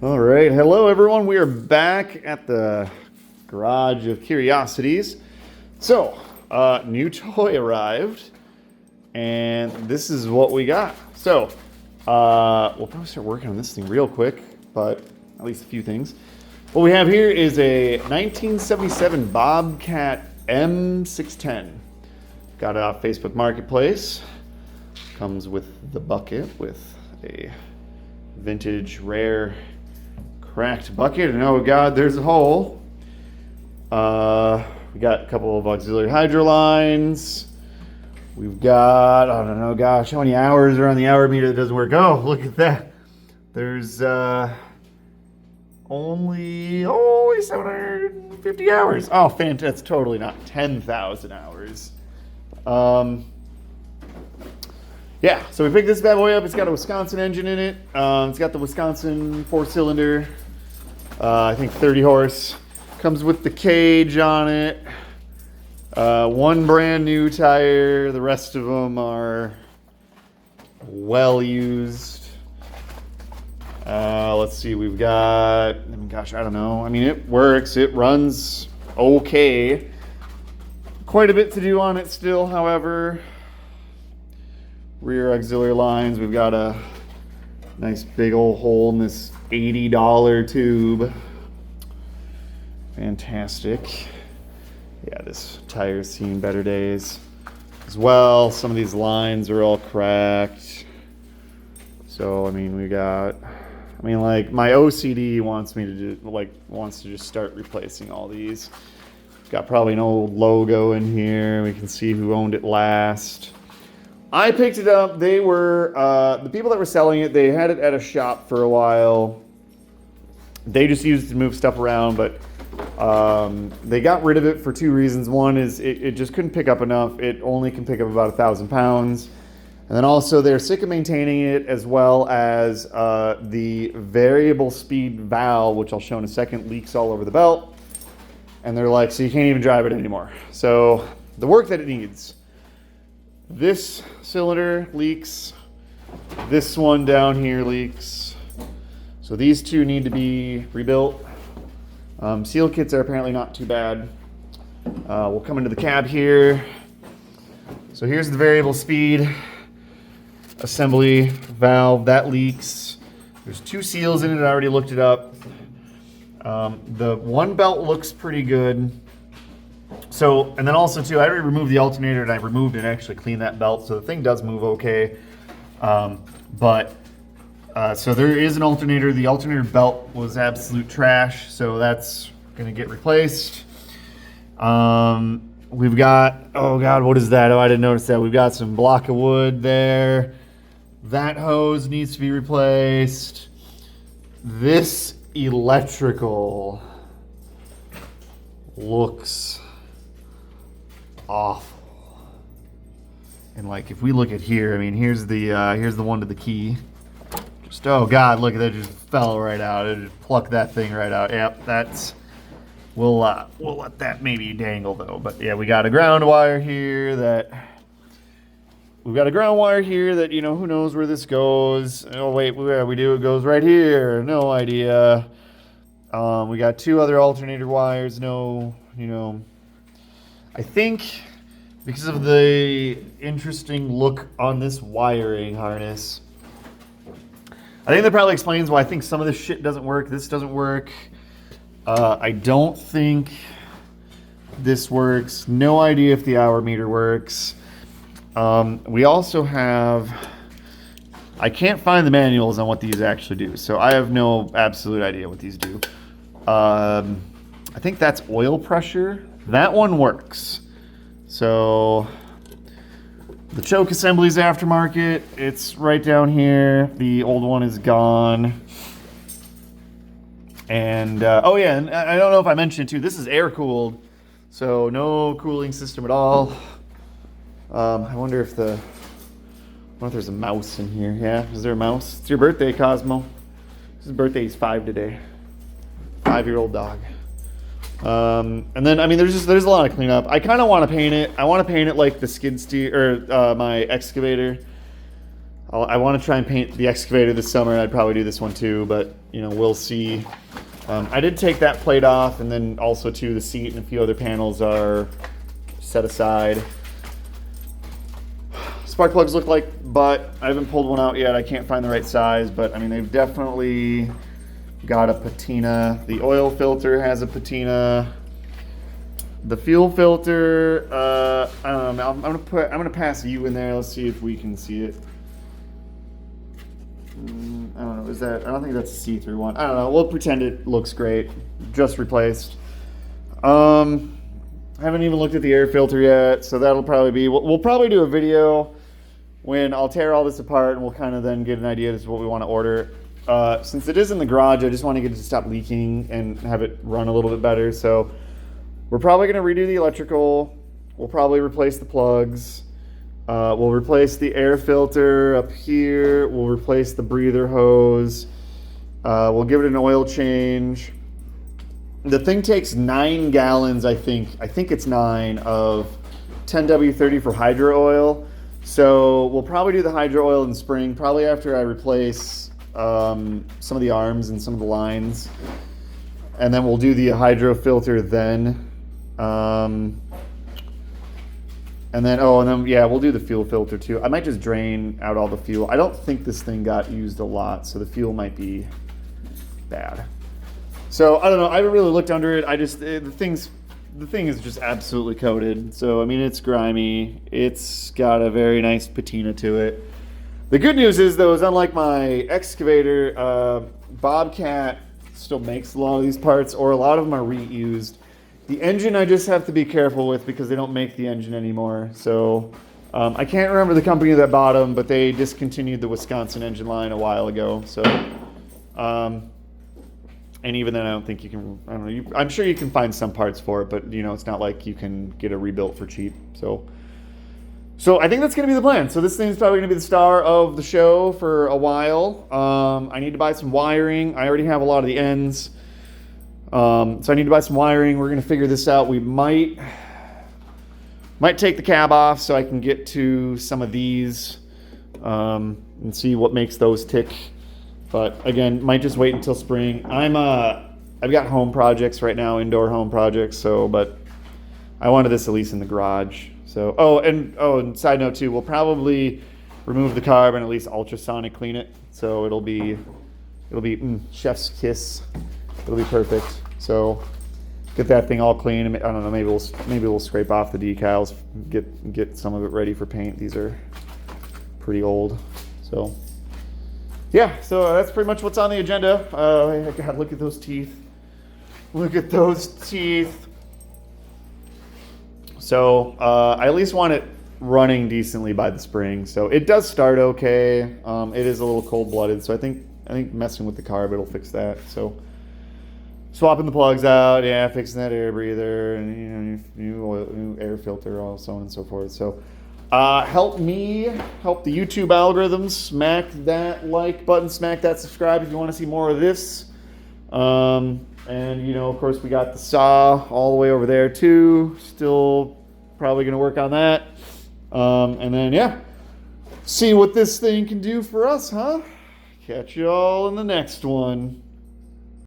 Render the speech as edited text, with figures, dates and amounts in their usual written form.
All right, hello everyone. We are back at the Garage of Curiosities. So, new toy arrived, and this is what we got. So, we'll probably start working on this thing real quick, but at least a few things. What we have here is a 1977 Bobcat M610. Got it off Facebook Marketplace. Comes with the bucket with a vintage rare cracked bucket, and oh god, there's a hole. We got a couple of auxiliary hydro lines. We've got, I don't know, gosh, how many hours are on the hour meter that doesn't work? Oh, look at that. There's only 750 hours. Oh, fantastic. That's totally not 10,000 hours. Yeah, so we picked this bad boy up. It's got a Wisconsin engine in it. It's got the Wisconsin 4-cylinder, I think 30 horse. Comes with the cage on it. One brand new tire. The rest of them are well used. Let's see, we've got, gosh, I don't know. I mean, it works. It runs okay. Quite a bit to do on it still, however. Rear auxiliary lines. We've got a nice big old hole in this $80 tube. Fantastic. Yeah, this tire's seen better days as well. Some of these lines are all cracked. So, I mean, like my OCD wants me to do, wants to just start replacing all these. Got probably an old logo in here. We can see who owned it last. I picked it up. They were, the people that were selling it, they had it at a shop for a while. They just used it to move stuff around, but they got rid of it for two reasons. One is it just couldn't pick up enough. It only can pick up about 1,000 pounds. And then also they're sick of maintaining it, as well as the variable speed valve, which I'll show in a second, leaks all over the belt. And they're like, so you can't even drive it anymore. So the work that it needs. This cylinder leaks. This one down here leaks. So these two need to be rebuilt. Seal kits are apparently not too bad. We'll come into the cab here. So here's the variable speed assembly valve. That leaks. There's two seals in it. I already looked it up. The one belt looks pretty good. So, and then also too, I already removed the alternator, and I removed and actually cleaned that belt, so the thing does move okay. So there is an alternator. The alternator belt was absolute trash, so that's gonna get replaced. We've got, oh god, what is that? Oh, I didn't notice that. We've got some block of wood there. That hose needs to be replaced. This electrical looks awful. And like, if we look at here, I mean, here's the one to the key. Just, oh god, look at that, just fell right out. It just plucked that thing right out. Yep, that's, we'll let that maybe dangle though. But yeah, we got a ground wire here that, you know, who knows where this goes. Oh wait, we do, it goes right here. No idea. We got two other alternator wires. No, you know, I think because of the interesting look on this wiring harness, I think that probably explains why I think some of this shit doesn't work. This doesn't work. I don't think this works. No idea if the hour meter works. We also have, I can't find the manuals on what these actually do, so I have no absolute idea what these do. I think that's oil pressure. That one works. So the choke assembly's aftermarket. It's right down here. The old one is gone. And oh yeah, and I don't know if I mentioned too, this is air cooled, so no cooling system at all. I wonder if there's a mouse in here. Yeah, is there a mouse? It's your birthday, Cosmo. His birthday is 5 today. 5-year-old dog. And then, I mean, there's a lot of cleanup. I kind of want to paint it. I want to paint it like the skid steer, or my excavator. I want to try and paint the excavator this summer. I'd probably do this one too, but you know, we'll see. I did take that plate off, and then also too the seat and a few other panels are set aside. Spark plugs look like butt. I haven't pulled one out yet. I can't find the right size, but I mean, they've definitely got a patina. The oil filter has a patina. The fuel filter, I don't know. I'm gonna pass you in there. Let's see if we can see it. I don't know. Is that? I don't think that's a see-through one. I don't know. We'll pretend it looks great. Just replaced. I haven't even looked at the air filter yet, so that'll probably be. We'll probably do a video when I'll tear all this apart, and we'll kind of then get an idea as to what we want to order. Since it is in the garage, I just want to get it to stop leaking and have it run a little bit better. So we're probably going to redo the electrical. We'll probably replace the plugs. We'll replace the air filter up here. We'll replace the breather hose. We'll give it an oil change. The thing takes 9 gallons, I think. I think it's 9 of 10W30 for hydro oil. So we'll probably do the hydro oil in the spring, probably after I replace some of the arms and some of the lines. And then we'll do the hydro filter then. And then, yeah, we'll do the fuel filter too. I might just drain out all the fuel. I don't think this thing got used a lot, so the fuel might be bad. So I don't know. I haven't really looked under it. The thing is just absolutely coated. So I mean, it's grimy. It's got a very nice patina to it. The good news is though, is unlike my excavator, Bobcat still makes a lot of these parts, or a lot of them are reused. The engine I just have to be careful with because they don't make the engine anymore. So I can't remember the company that bought them, but they discontinued the Wisconsin engine line a while ago. So, and even then I don't think you can, I don't know, I'm sure you can find some parts for it, but you know, it's not like you can get a rebuilt for cheap. So I think that's going to be the plan. So this thing's probably going to be the star of the show for a while. I need to buy some wiring. I already have a lot of the ends. So I need to buy some wiring. We're going to figure this out. We might take the cab off so I can get to some of these and see what makes those tick. But again, might just wait until spring. I've got home projects right now, indoor home projects. But I wanted this at least in the garage. So, and side note too, we'll probably remove the carb and at least ultrasonic clean it. So it'll be chef's kiss. It'll be perfect. So get that thing all clean. I don't know, maybe we'll scrape off the decals, get some of it ready for paint. These are pretty old. So yeah, so that's pretty much what's on the agenda. God, look at those teeth. Look at those teeth. So I at least want it running decently by the spring. So it does start okay. It is a little cold-blooded, so I think messing with the carb, it'll fix that. So swapping the plugs out, yeah, fixing that air breather, and new air filter, all so on and so forth. So help me help the YouTube algorithms. Smack that like button, smack that subscribe if you want to see more of this. And of course, we got the saw all the way over there too. Still probably going to work on that. And then yeah, see what this thing can do for us, huh? Catch you all in the next one.